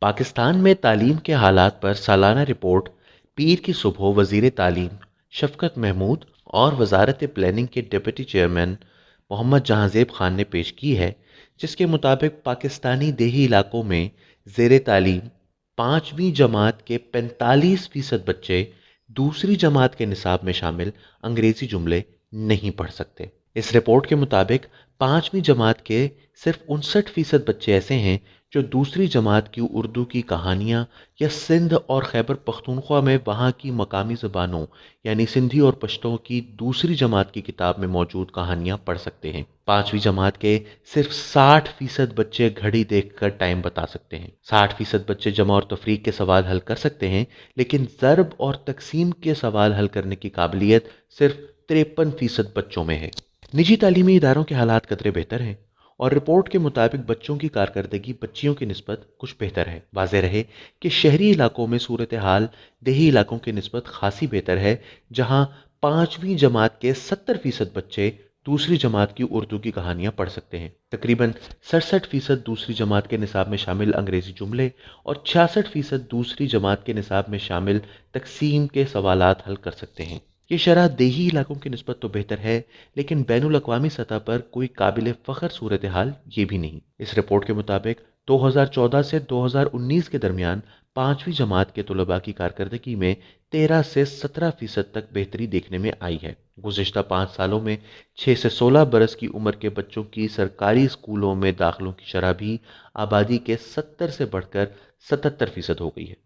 پاکستان میں تعلیم کے حالات پر سالانہ رپورٹ پیر کی صبح وزیر تعلیم شفقت محمود اور وزارت پلاننگ کے ڈپٹی چیئرمین محمد جہاں زیب خان نے پیش کی ہے، جس کے مطابق پاکستانی دیہی علاقوں میں زیر تعلیم 5ویں جماعت کے 45% بچے دوسری جماعت کے نصاب میں شامل انگریزی جملے نہیں پڑھ سکتے۔ اس رپورٹ کے مطابق 5ویں جماعت کے صرف 59% بچے ایسے ہیں جو دوسری جماعت کی اردو کی کہانیاں یا سندھ اور خیبر پختونخوا میں وہاں کی مقامی زبانوں یعنی سندھی اور پشتو کی دوسری جماعت کی کتاب میں موجود کہانیاں پڑھ سکتے ہیں۔ 5ویں جماعت کے صرف 60% بچے گھڑی دیکھ کر ٹائم بتا سکتے ہیں۔ 60% بچے جمع اور تفریق کے سوال حل کر سکتے ہیں، لیکن ضرب اور تقسیم کے سوال حل کرنے کی قابلیت صرف 53% بچوں میں ہے۔ نجی تعلیمی اداروں کے حالات قدرے بہتر ہیں، اور رپورٹ کے مطابق بچوں کی کارکردگی بچیوں کی نسبت کچھ بہتر ہے۔ واضح رہے کہ شہری علاقوں میں صورتحال دیہی علاقوں کی نسبت خاصی بہتر ہے، جہاں 5ویں جماعت کے 70% بچے دوسری جماعت کی اردو کی کہانیاں پڑھ سکتے ہیں۔ تقریباً 67% دوسری جماعت کے نصاب میں شامل انگریزی جملے اور 66% دوسری جماعت کے نصاب میں شامل تقسیم کے سوالات حل کر سکتے ہیں۔ یہ شرح دیہی علاقوں کی نسبت تو بہتر ہے، لیکن بین الاقوامی سطح پر کوئی قابل فخر صورتحال یہ بھی نہیں۔ اس رپورٹ کے مطابق 2014 سے 2019 کے درمیان 5ویں جماعت کے طلباء کی کارکردگی میں 13 سے 17% تک بہتری دیکھنے میں آئی ہے۔ گزشتہ 5 سالوں میں 6 سے 16 برس کی عمر کے بچوں کی سرکاری اسکولوں میں داخلوں کی شرح بھی آبادی کے 70 سے بڑھ کر 77% ہو گئی ہے۔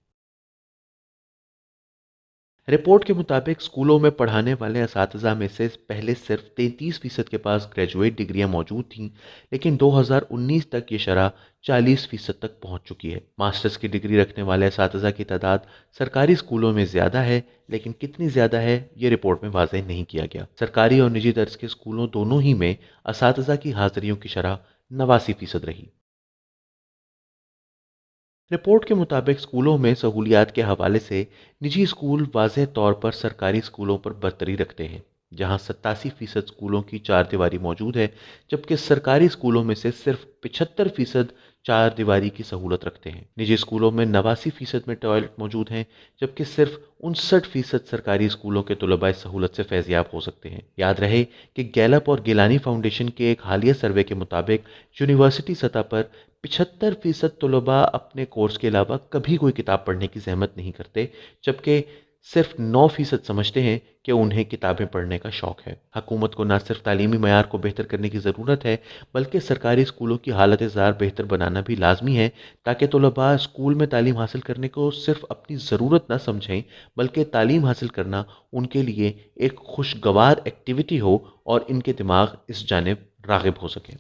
رپورٹ کے مطابق اسکولوں میں پڑھانے والے اساتذہ میں سے پہلے صرف 33% کے پاس گریجویٹ ڈگریاں موجود تھیں، لیکن 2019 تک یہ شرح 40% تک پہنچ چکی ہے۔ ماسٹرز کی ڈگری رکھنے والے اساتذہ کی تعداد سرکاری اسکولوں میں زیادہ ہے، لیکن کتنی زیادہ ہے یہ رپورٹ میں واضح نہیں کیا گیا۔ سرکاری اور نجی درس کے اسکولوں دونوں ہی میں اساتذہ کی حاضریوں کی شرح 89% رہی۔ رپورٹ کے مطابق اسکولوں میں سہولیات کے حوالے سے نجی اسکول واضح طور پر سرکاری اسکولوں پر برتری رکھتے ہیں، جہاں 87% اسکولوں کی 4 دیواری موجود ہے، جبکہ سرکاری اسکولوں میں سے صرف 75% 4 دیواری کی سہولت رکھتے ہیں۔ نجی اسکولوں میں 89% میں ٹوائلٹ موجود ہیں، جبکہ صرف 59% سرکاری اسکولوں کے طلباء اس سہولت سے فیضیاب ہو سکتے ہیں۔ یاد رہے کہ گیلپ اور گیلانی فاؤنڈیشن کے ایک حالیہ سروے کے مطابق یونیورسٹی سطح پر 75% طلباء اپنے کورس کے علاوہ کبھی کوئی کتاب پڑھنے کی زحمت نہیں کرتے، جبکہ صرف 9% سمجھتے ہیں کہ انہیں کتابیں پڑھنے کا شوق ہے۔ حکومت کو نہ صرف تعلیمی معیار کو بہتر کرنے کی ضرورت ہے، بلکہ سرکاری اسکولوں کی حالت زار بہتر بنانا بھی لازمی ہے، تاکہ طلباء اسکول میں تعلیم حاصل کرنے کو صرف اپنی ضرورت نہ سمجھیں، بلکہ تعلیم حاصل کرنا ان کے لیے ایک خوشگوار ایکٹیویٹی ہو اور ان کے دماغ اس جانب راغب ہو سکیں۔